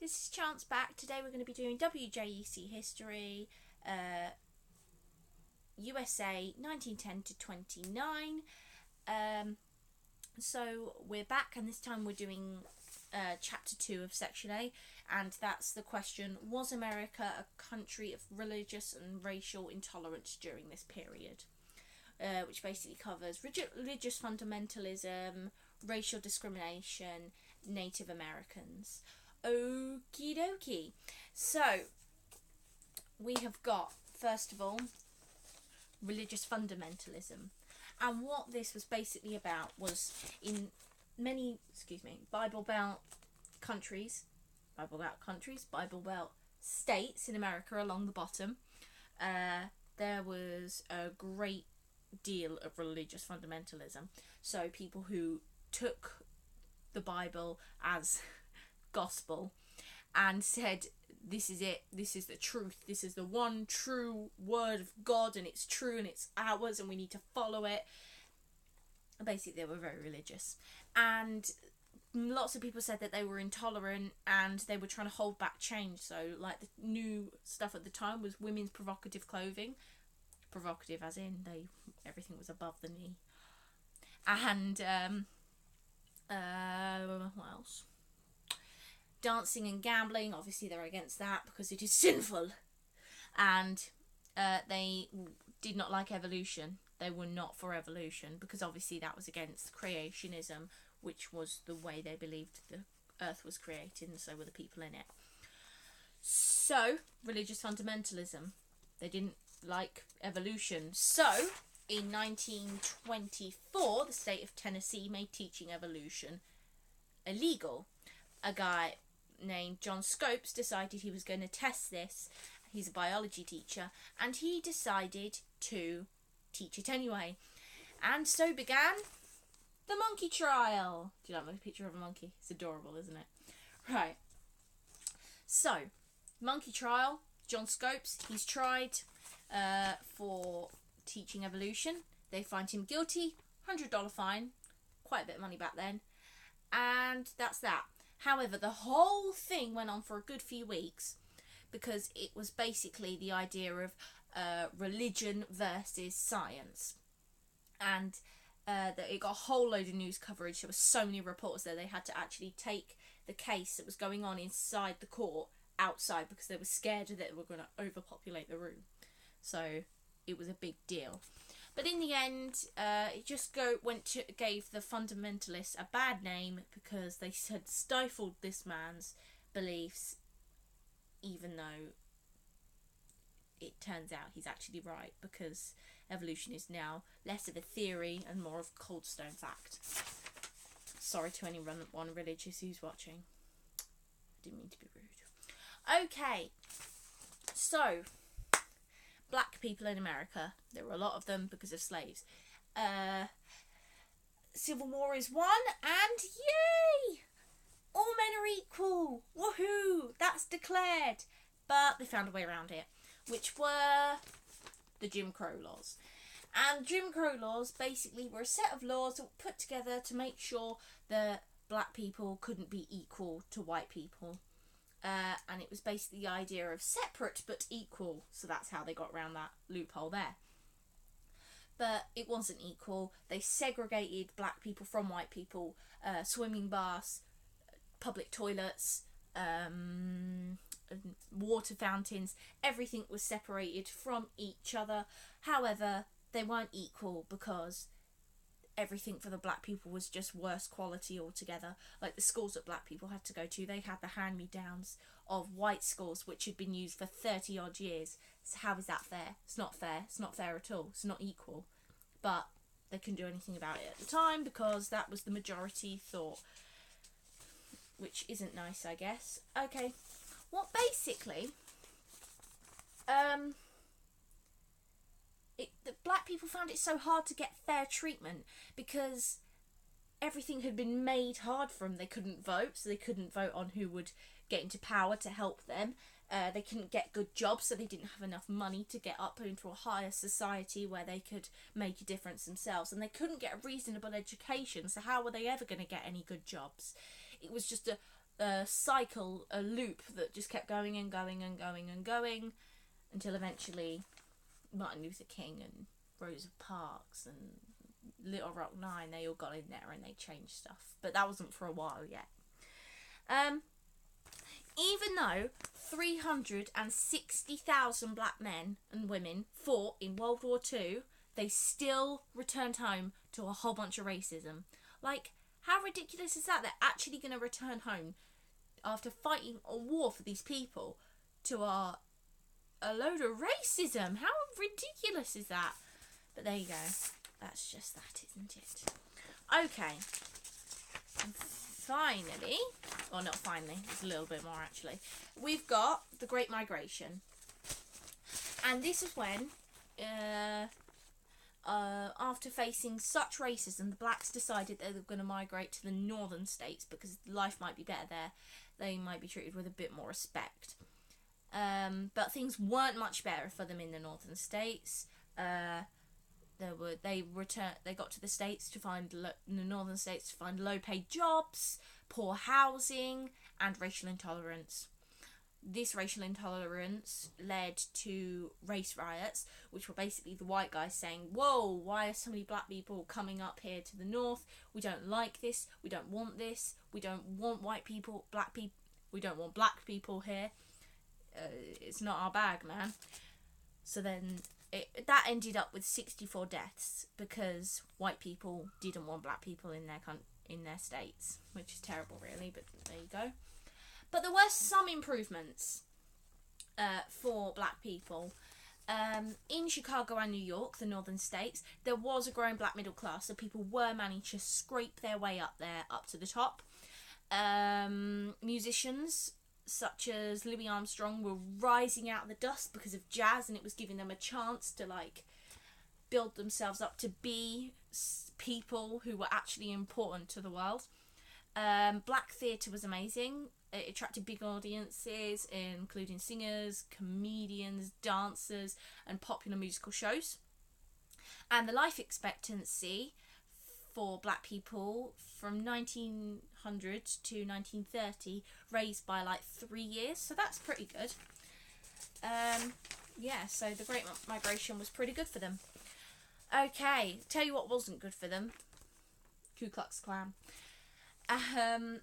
this is Chance Back. Today we're going to be doing WJEC history, USA 1910 to 29. So we're back, and this time we're doing chapter 2 of section A, and that's the question: was America a country of religious and racial intolerance during this period? Which basically covers religious fundamentalism, racial discrimination, Native Americans. Okie dokie. So, we have got, first of all, religious fundamentalism. And what this was basically about was in many, Bible Belt countries, Bible Belt states in America along the bottom, there was a great deal of religious fundamentalism. So people who took the Bible as gospel and said, this is it, this is the truth, this is the one true word of God, and it's true and it's ours and we need to follow it. Basically, they were very religious, and lots of people said that they were intolerant and they were trying to hold back change. So like the new stuff at the time was women's provocative clothing, provocative as in everything was above the knee, and what else? Dancing and gambling. Obviously they're against that because it is sinful, and they did not like evolution. They were not for evolution because obviously that was against creationism, which was the way they believed the earth was created, and so were the people in it. So religious fundamentalism, they didn't like evolution. So in 1924 the state of Tennessee made teaching evolution illegal. A guy named John Scopes decided he was going to test this. He's a biology teacher, and he decided to teach it anyway. And so began the monkey trial. Do you like my picture of a monkey? It's adorable, isn't it? Right. So, monkey trial. John Scopes, he's tried for teaching evolution. They find him guilty. $100 fine. Quite a bit of money back then. And that's that. However, the whole thing went on for a good few weeks because it was basically the idea of religion versus science. And it got a whole load of news coverage. There were so many reports there. They had to actually take the case that was going on inside the court outside because they were scared that they were going to overpopulate the room. So it was a big deal. But in the end, it just gave the fundamentalists a bad name because they had stifled this man's beliefs, even though it turns out he's actually right, because evolution is now less of a theory and more of a cold stone fact. Sorry to anyone religious who's watching. I didn't mean to be rude. Okay, so black people in America, there were a lot of them because of slaves. Civil War is won, and yay! All men are equal! Woohoo! That's declared. But they found a way around it, which were the Jim Crow laws. And Jim Crow laws basically were a set of laws that were put together to make sure that black people couldn't be equal to white people. And it was basically the idea of separate but equal, so that's how they got around that loophole there. But it wasn't equal. They segregated black people from white people. Swimming baths, public toilets, water fountains, everything was separated from each other. However, they weren't equal because everything for the black people was just worse quality altogether. Like the schools that black people had to go to, they had the hand-me-downs of white schools which had been used for 30 odd years. So how is that fair? It's not fair. It's not fair at all. It's not equal. But they couldn't do anything about it at the time because that was the majority thought, which isn't nice, I guess. Okay, well, basically the black people found it so hard to get fair treatment because everything had been made hard for them. They couldn't vote, so they couldn't vote on who would get into power to help them. They couldn't get good jobs, so they didn't have enough money to get up into a higher society where they could make a difference themselves. And they couldn't get a reasonable education, so how were they ever going to get any good jobs? It was just a cycle, a loop that just kept going and going and going and going until eventually Martin Luther King and Rosa Parks and Little Rock Nine, they all got in there and they changed stuff. But that wasn't for a while yet. Even though 360,000 black men and women fought in World War II, they still returned home to a whole bunch of racism. Like, how ridiculous is that? They're actually going to return home after fighting a war for these people to a load of racism. How ridiculous is that? But there you go. That's just that, isn't it? Okay. And finally, or not finally, it's a little bit more actually, we've got the Great Migration. And this is when, after facing such racism, the blacks decided they were going to migrate to the northern states because life might be better there. They might be treated with a bit more respect. But things weren't much better for them in the northern states. They got to the states to find the northern states to find low-paid jobs, poor housing, and racial intolerance. This racial intolerance led to race riots, which were basically the white guys saying, "Whoa, why are so many black people coming up here to the north? We don't like this. We don't want this. We don't want white people, black people. We don't want black people here. It's not our bag, man." So then that ended up with 64 deaths because white people didn't want black people in their states, which is terrible, really. But there you go. But there were some improvements for black people. In Chicago and New York, the northern states, there was a growing black middle class, so people were managing to scrape their way up there, up to the top. Musicians such as Louis Armstrong were rising out of the dust because of jazz, and it was giving them a chance to build themselves up to be people who were actually important to the world. Black theatre was amazing. It attracted big audiences, including singers, comedians, dancers, and popular musical shows. And the life expectancy for black people from 1900 to 1930 raised by 3 years, so that's pretty good. So the Great Migration was pretty good for them. Okay, tell you what wasn't good for them. Ku Klux Klan.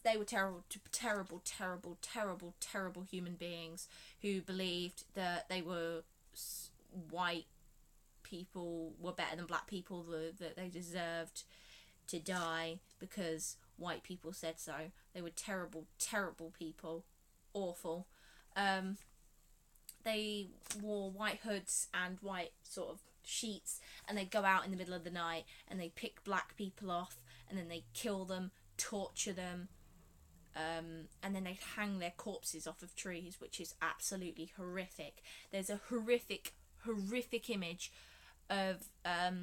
They were terrible human beings who believed that white people were better than black people, that they deserved to die because white people said so. They were terrible people. Awful. They wore white hoods and white sort of sheets, and they'd go out in the middle of the night and they'd pick black people off, and then they'd kill them, torture them, and then they'd hang their corpses off of trees, which is absolutely horrific. There's a horrific image of a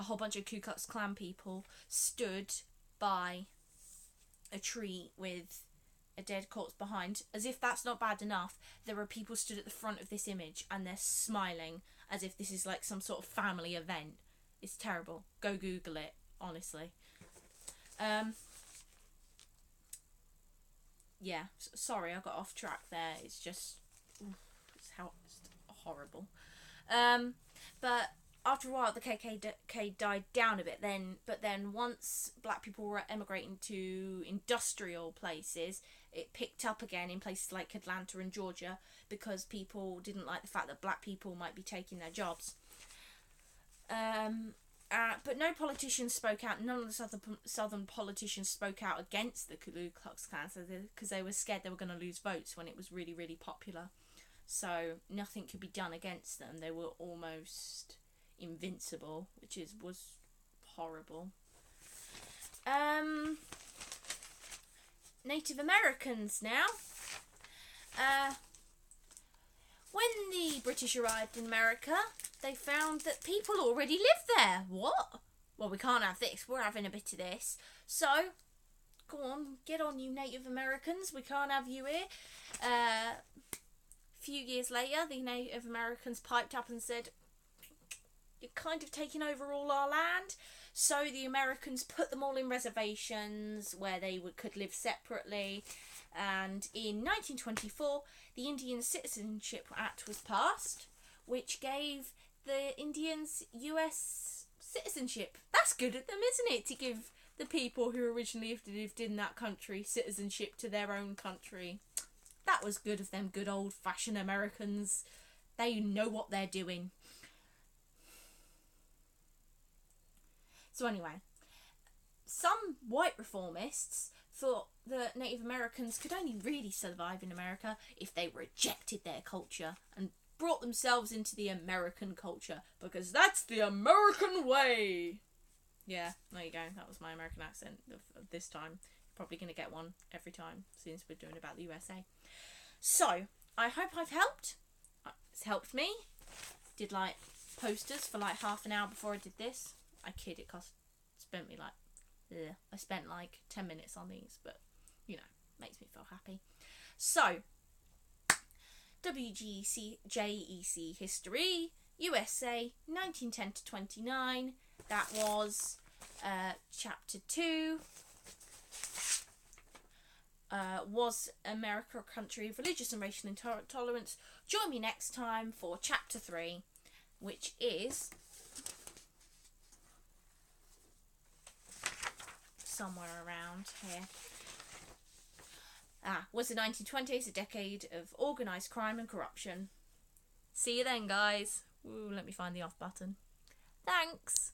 whole bunch of Ku Klux Klan people stood by a tree with a dead corpse behind. As if that's not bad enough, there are people stood at the front of this image and they're smiling as if this is some sort of family event. It's terrible. Go Google it, honestly. Sorry, I got off track there. It's just, it's horrible. But after a while, the KKK died down a bit. But then once black people were emigrating to industrial places, it picked up again in places like Atlanta and Georgia because people didn't like the fact that black people might be taking their jobs. But no politicians spoke out. None of the southern politicians spoke out against the Ku Klux Klan because they were scared they were going to lose votes when it was really, really popular. So nothing could be done against them. They were almost invincible, which was horrible. Native Americans now. When the British arrived in America, they found that people already lived there. What? Well, we can't have this. We're having a bit of this. So, go on, get on, you Native Americans. We can't have you here. A few years later, the Native Americans piped up and said, "You're kind of taking over all our land." So the Americans put them all in reservations where they could live separately. And in 1924, the Indian Citizenship Act was passed, which gave the Indians US citizenship. That's good of them, isn't it? To give the people who originally lived in that country citizenship to their own country. That was good of them, good old-fashioned Americans. They know what they're doing. So anyway, some white reformists thought that Native Americans could only really survive in America if they rejected their culture and brought themselves into the American culture, because that's the American way. Yeah, there you go. That was my American accent of this time. Probably going to get one every time since we're doing about the USA. So, I hope I've helped. It's helped me. Did like posters for like half an hour before I did this. I kid, I spent like 10 minutes on these, but you know, makes me feel happy. So, WGEC history, USA, 1910 to 29. That was chapter 2. Was America a country of religious and racial intolerance? Join me next time for chapter 3, which is somewhere around here. Was the 1920s a decade of organised crime and corruption? See you then, guys. Ooh, let me find the off button. Thanks.